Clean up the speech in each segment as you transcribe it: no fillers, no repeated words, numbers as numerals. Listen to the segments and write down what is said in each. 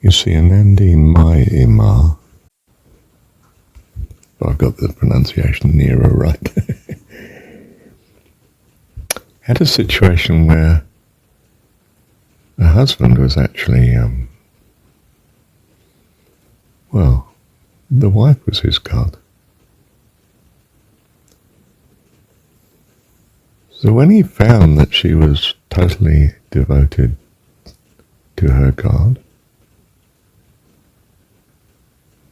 You see, Anandi Mai Ima, I've got the pronunciation nearer right, had a situation where her husband was actually, the wife was his god. So when he found that she was totally devoted to her god,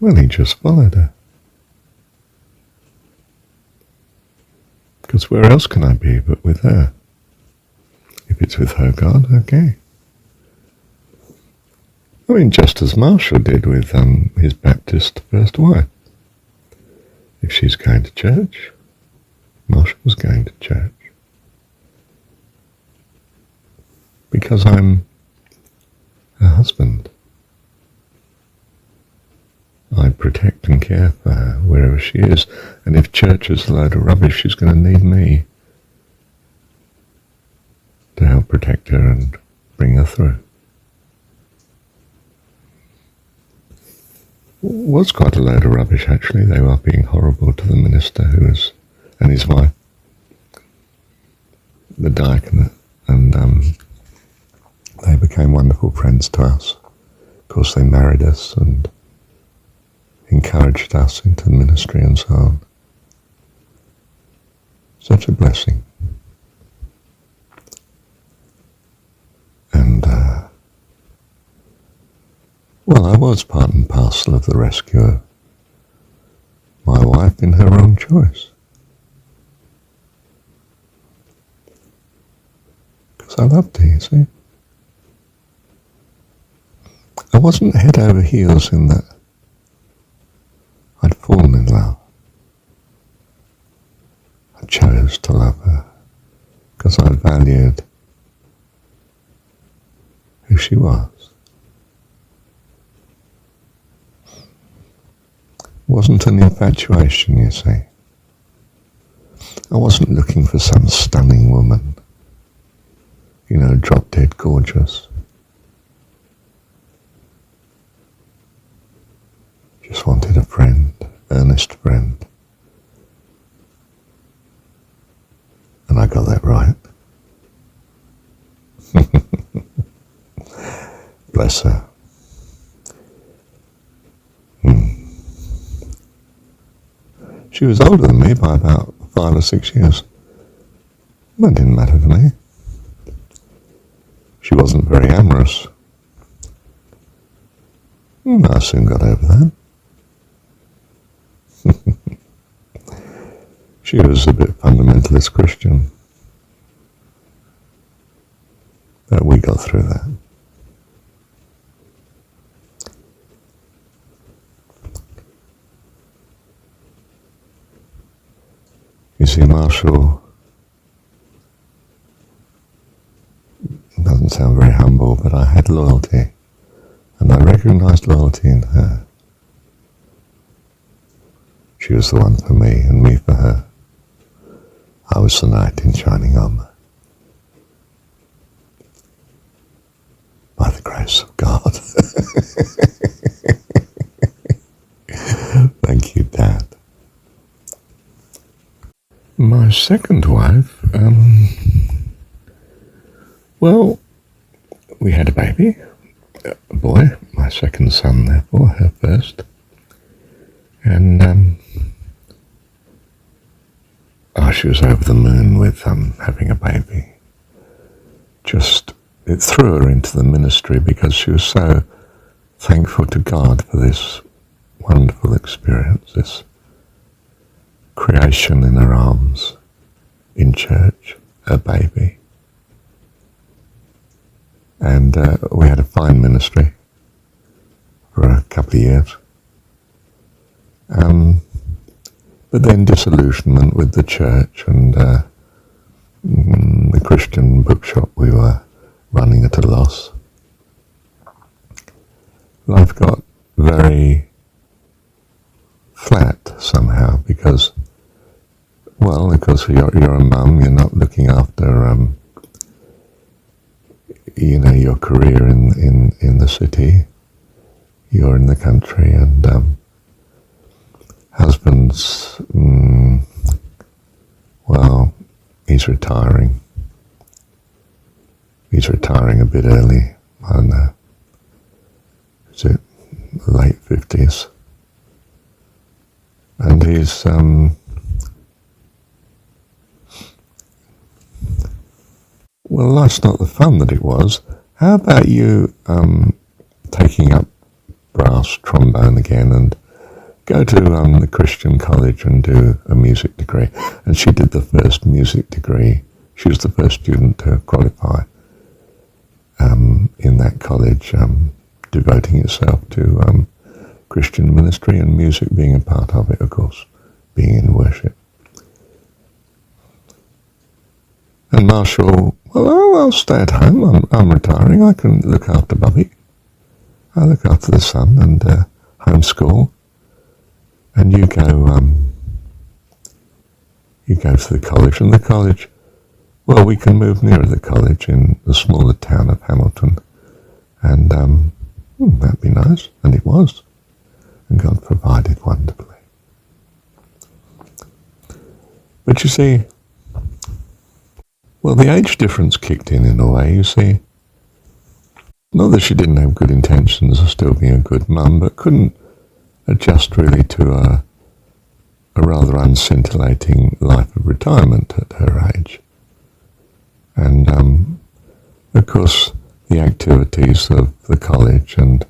well, he just followed her. Because where else can I be but with her? If it's with her God, okay. I mean, just as Marshall did with his Baptist first wife. If she's going to church, Marshall was going to church. Because I'm her husband. I protect and care for her wherever she is. And if church is a load of rubbish, she's going to need me to help protect her and bring her through. Was quite a load of rubbish, actually. They were being horrible to the minister and his wife, the diaconate, and they became wonderful friends to us. Of course, they married us and encouraged us into the ministry and so on. Such a blessing. And, I was part and parcel of the rescue of my wife in her wrong choice. Because I loved her, you see. I wasn't head over heels in that I'd fallen in love. I chose to love her because I valued who she was. It wasn't an infatuation, you see. I wasn't looking for some stunning woman, drop-dead gorgeous. Just wanted a friend, earnest friend. And I got that right. Bless her. She was older than me by about 5 or 6 years. That didn't matter to me. She wasn't very amorous. I soon got over that. She was a bit fundamentalist Christian. But we got through that. You see, Marshall doesn't sound very humble, but I had loyalty, and I recognized loyalty in her. She was the one for me, and me for her. I was the knight in shining armor. By the grace of God. Thank you, Dad. My second wife, we had a baby, a boy, my second son, therefore, her first. And she was over the moon with having a baby. It threw her into the ministry because she was so thankful to God for this wonderful experience, this creation in her arms, in church, her baby. And we had a fine ministry for a couple of years. But then disillusionment with the church and the Christian bookshop we were running at a loss. Life got very flat somehow because you're a mum, you're not looking after your career in the city. you're in the country, and husband's, well, he's retiring. He's retiring a bit early. I don't know. Is it late 50s? And he's, well, life's not the fun that it was. How about you taking up brass trombone again and go to the Christian college and do a music degree? And she did the first music degree. She was the first student to qualify in that college, devoting itself to Christian ministry and music being a part of it, of course, being in worship. And Marshall, well, I'll stay at home. I'm retiring. I can look after Bubby. I look after the son and homeschool. And you go to the college. And the college, well, we can move nearer the college in the smaller town of Hamilton. And that'd be nice. And it was. And God provided wonderfully. But you see, well, the age difference kicked in a way, you see. Not that she didn't have good intentions of still being a good mum, but couldn't adjust really to a rather unscintillating life of retirement at her age. And, of course, the activities of the college and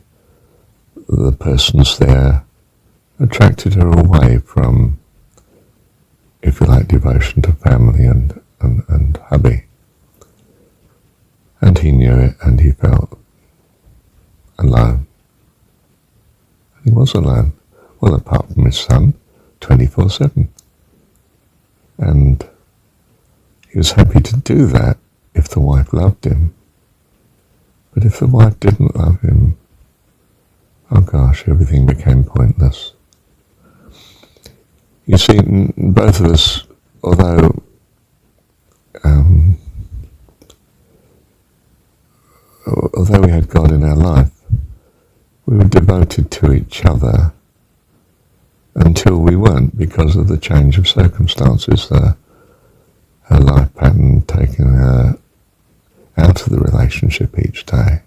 the persons there attracted her away from, if you like, devotion to family and hubby. And he knew it, and he felt alone. And he was alone. Well, apart from his son, 24/7. And he was happy to do that if the wife loved him. But if the wife didn't love him, oh gosh, everything became pointless. You see, both of us, although we had God in our life, we were devoted to each other until we weren't, because of the change of circumstances, her life pattern taking her out of the relationship each day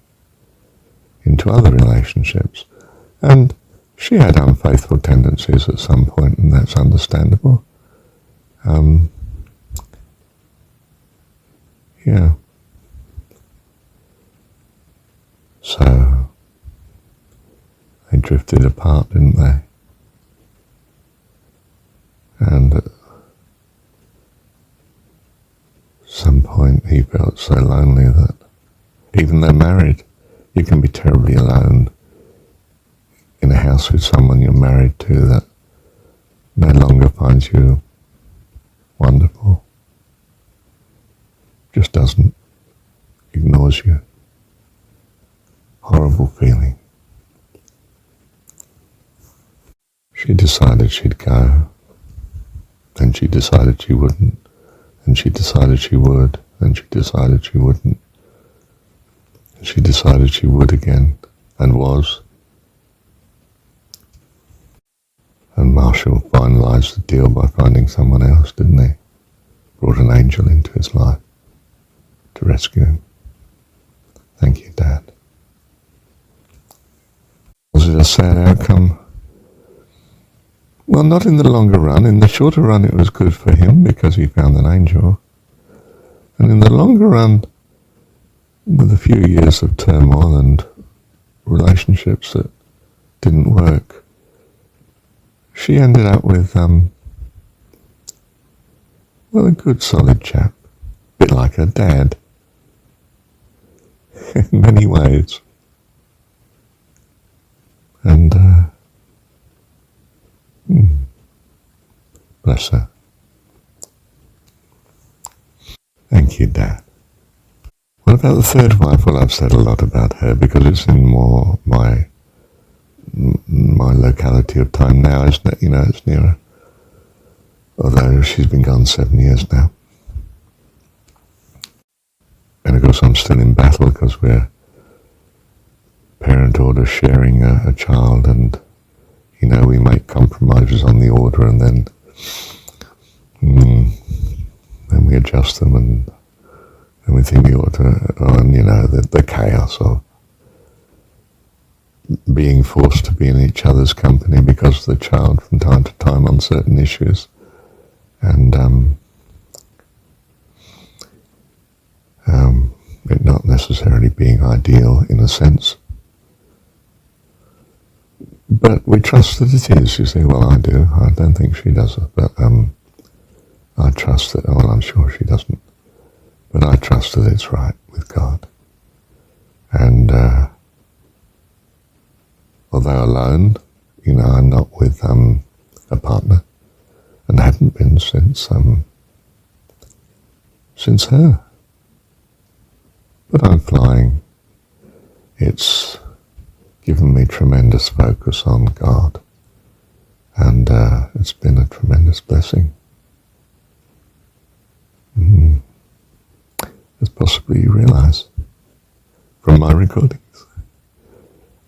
into other relationships. And she had unfaithful tendencies at some point, and that's understandable. Yeah. So they drifted apart, didn't they? And at some point he felt so lonely that even though married, you can be terribly alone in a house with someone you're married to that no longer finds you wonderful. Just doesn't, ignores you. Horrible feeling. She decided she'd go, then she decided she wouldn't, and she decided she would, then she decided she wouldn't, and she decided she would again, and was. And Marshall finalised the deal by finding someone else, didn't he? Brought an angel into his life to rescue him. Thank you, Dad. Was it a sad outcome? Well, not in the longer run. In the shorter run it was good for him because he found an angel. And in the longer run, with a few years of turmoil and relationships that didn't work, she ended up with, well, a good solid chap. A bit like her dad. In many ways. And, bless her. Thank you, Dad. What about the third wife? Well, I've said a lot about her because it's in more my locality of time now, isn't it? You know, it's nearer. Although she's been gone 7 years now. And of course I'm still in battle because we're parent order sharing a child, and we make compromises on the order, and then we adjust them, and we think we ought to, and the chaos of being forced to be in each other's company because of the child from time to time on certain issues, and it not necessarily being ideal in a sense. But we trust that it is. You say, well, I do. I don't think she does it, but I trust that, well, I'm sure she doesn't, but I trust that it's right with God. And although alone, I'm not with a partner, and haven't been since her. But I'm flying. It's given me tremendous focus on God, and it's been a tremendous blessing. As possibly you realise from my recordings.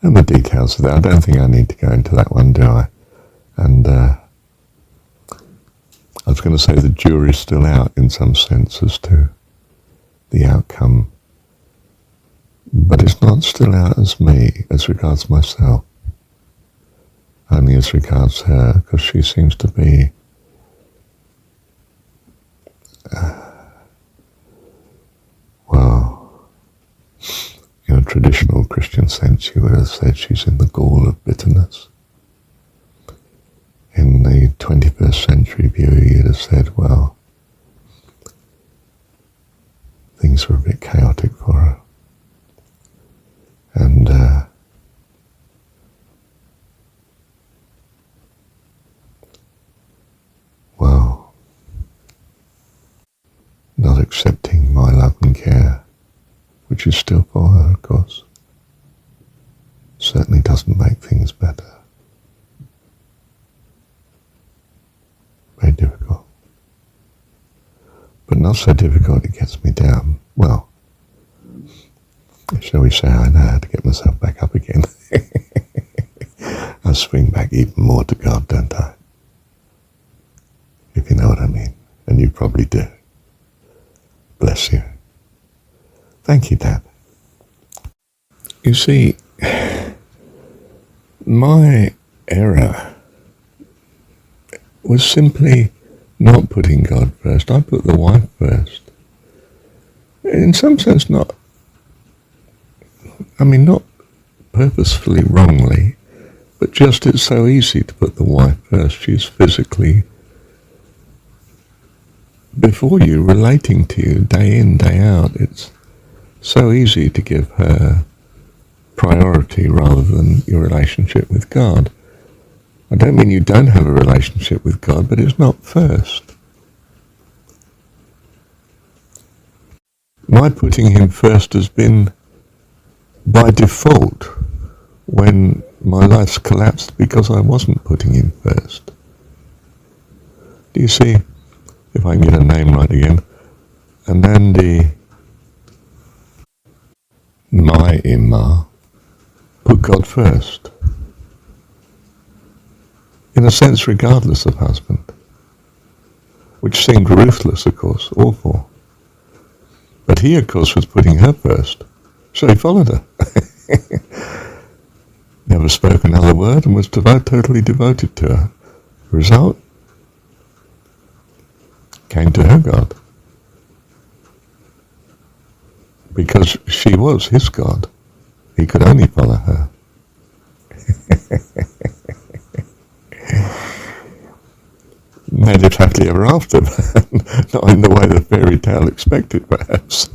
And the details of that, I don't think I need to go into that one, do I? And I was going to say the jury's still out in some sense as to the outcome, but it's not still out as me, as regards myself, only as regards her, because she seems to be in a traditional Christian sense, you would have said she's in the gall of bitterness. In the 21st century view, you'd have said, well, things were a bit chaotic for her. And not accepting my love and care, which is still for her, of course, certainly doesn't make things better. Very difficult. But not so difficult it gets me down. Well, shall we say I know how to get myself back up again. I swing back even more to God, don't I? If you know what I mean. And you probably do. Bless you. Thank you, Dad. You see, my error was simply not putting God first. I put the wife first. In some sense, not purposefully wrongly, but just it's so easy to put the wife first. She's physically before you, relating to you day in, day out. It's so easy to give her priority rather than your relationship with God. I don't mean you don't have a relationship with God, but it's not first. My putting him first has been by default when my life's collapsed because I wasn't putting him first. Do you see, if I can get a name right again, Anandi my Imma put God first. In a sense, regardless of husband, which seemed ruthless, of course, awful. But he, of course, was putting her first, so he followed her. Never spoke another word and was totally devoted to her. The result? Came to her God. Because she was his God. He could only follow her. They lived happily ever after, not in the way the fairy tale expected, perhaps.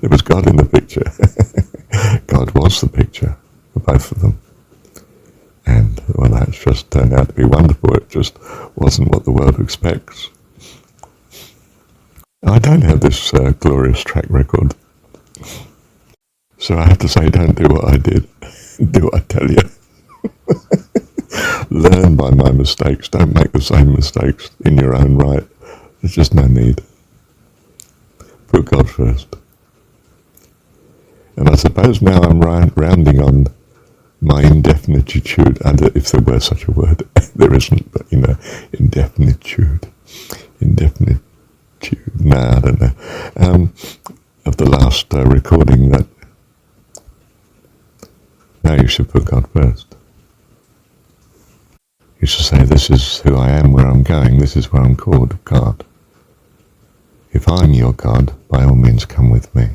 There was God in the picture. God was the picture for both of them. And, well, that's just turned out to be wonderful. It just wasn't what the world expects. I don't have this glorious track record. So I have to say, don't do what I did. Do what I tell you. Learn by my mistakes. Don't make the same mistakes in your own right. There's just no need. Put God first. And I suppose now I'm rounding on my indefinitude, if there were such a word. There isn't, but indefinitude. No, I don't know. Of the last recording, that now you should put God first. You should say, this is who I am, where I'm going, this is where I'm called, God. If I'm your God, by all means come with me.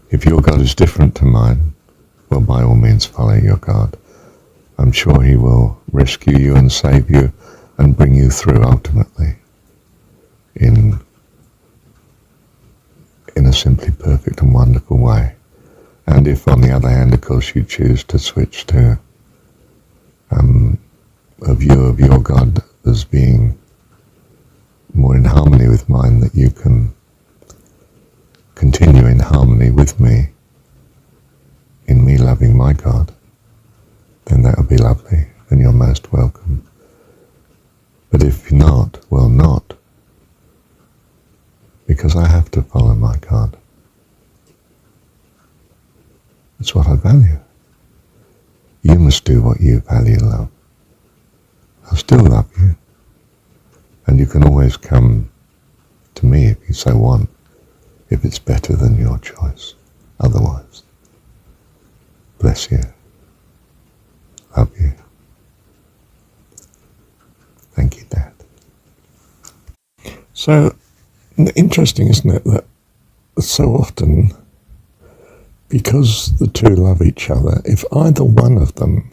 If your God is different to mine, well, by all means follow your God. I'm sure he will rescue you and save you and bring you through ultimately in a simply perfect and wonderful way. And if, on the other hand, of course, you choose to switch to a view of your God as being more in harmony with mine, that you can continue in harmony with me, in me loving my God, then that would be lovely, and you're most welcome. But if not, well, not, because I have to follow my God. It's what I value. You must do what you value, love. I'll still love you. And you can always come to me if you so want, if it's better than your choice. Otherwise, bless you. Love you. Thank you, Dad. So, interesting, isn't it, that so often, because the two love each other, if either one of them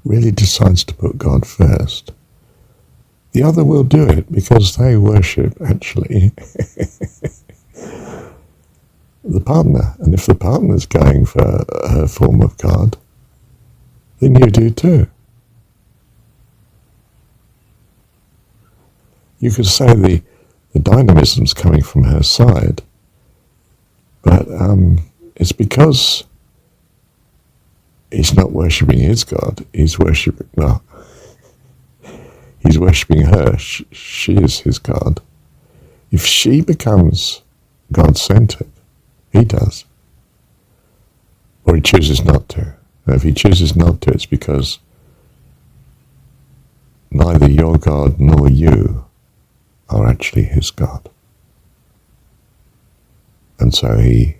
really decides to put God first, the other will do it, because they worship, actually, the partner. And if the partner's going for her form of God, then you do too. You could say the dynamism's coming from her side, but it's because he's not worshipping his God, he's worshipping her. She is his God. If she becomes God-centered, he does. Or he chooses not to. And if he chooses not to, it's because neither your God nor you are actually his God. And so he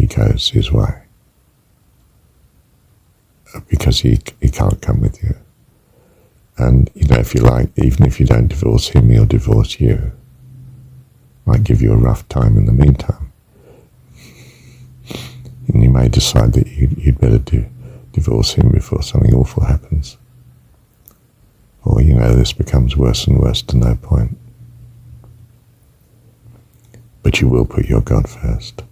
goes his way. Because he can't come with you. And, if you like, even if you don't divorce him, he'll divorce you. Might give you a rough time in the meantime. And you may decide that you'd better divorce him before something awful happens. Or, this becomes worse and worse to no point. But you will put your God first.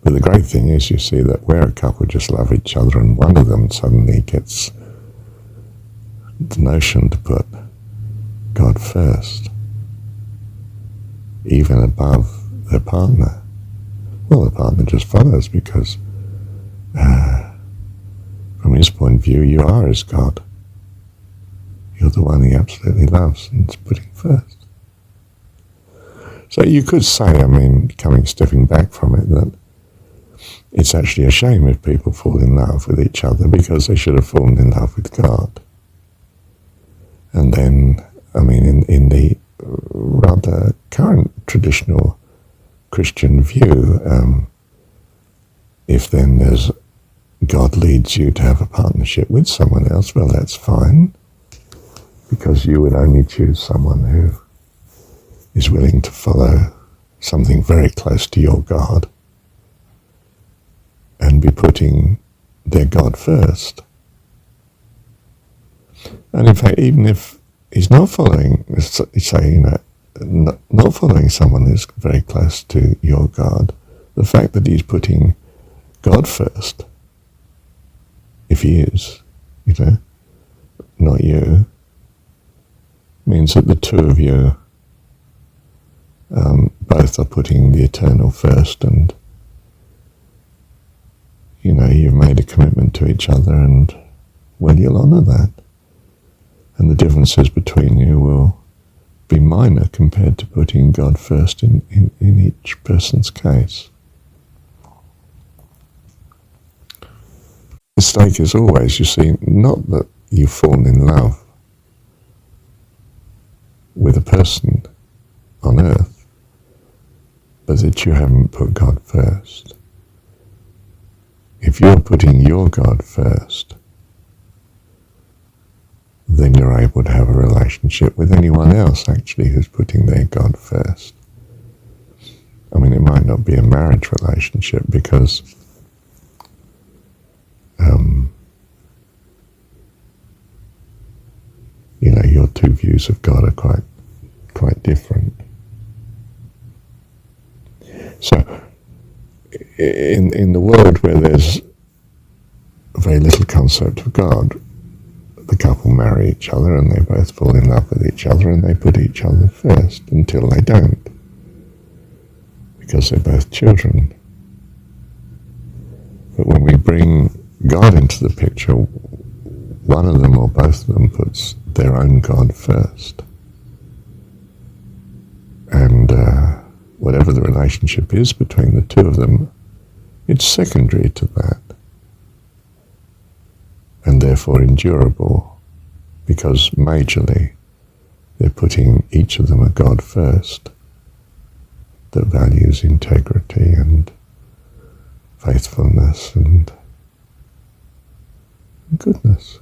But the great thing is, you see, that where a couple just love each other and one of them suddenly gets the notion to put God first, even above their partner, well, the partner just follows, because from his point of view, you are his God. You're the one he absolutely loves and is putting first. So you could say, stepping back from it, that it's actually a shame if people fall in love with each other, because they should have fallen in love with God. And then, in the rather current traditional Christian view, if then there's God leads you to have a partnership with someone else, well, that's fine, because you would only choose someone who is willing to follow something very close to your God and be putting their God first. And in fact, even if he's not following, not following someone who's very close to your God, the fact that he's putting God first, if he is, not you, means that the two of you both are putting the eternal first, and you've made a commitment to each other, and well, you'll honour that. And the differences between you will be minor compared to putting God first in each person's case. The mistake is always, you see, not that you fall in love with a person on earth, but that you haven't put God first. If you're putting your God first, then you're able to have a relationship with anyone else actually who's putting their God first. I mean, it might not be a marriage relationship because your two views of God are quite different. So, in the world where there's very little concept of God, the couple marry each other and they both fall in love with each other and they put each other first until they don't, because they're both children. But when we bring God into the picture, one of them or both of them puts their own God first. And whatever the relationship is between the two of them, it's secondary to that. And therefore endurable, because majorly they're putting each of them a God first that values integrity and faithfulness and goodness.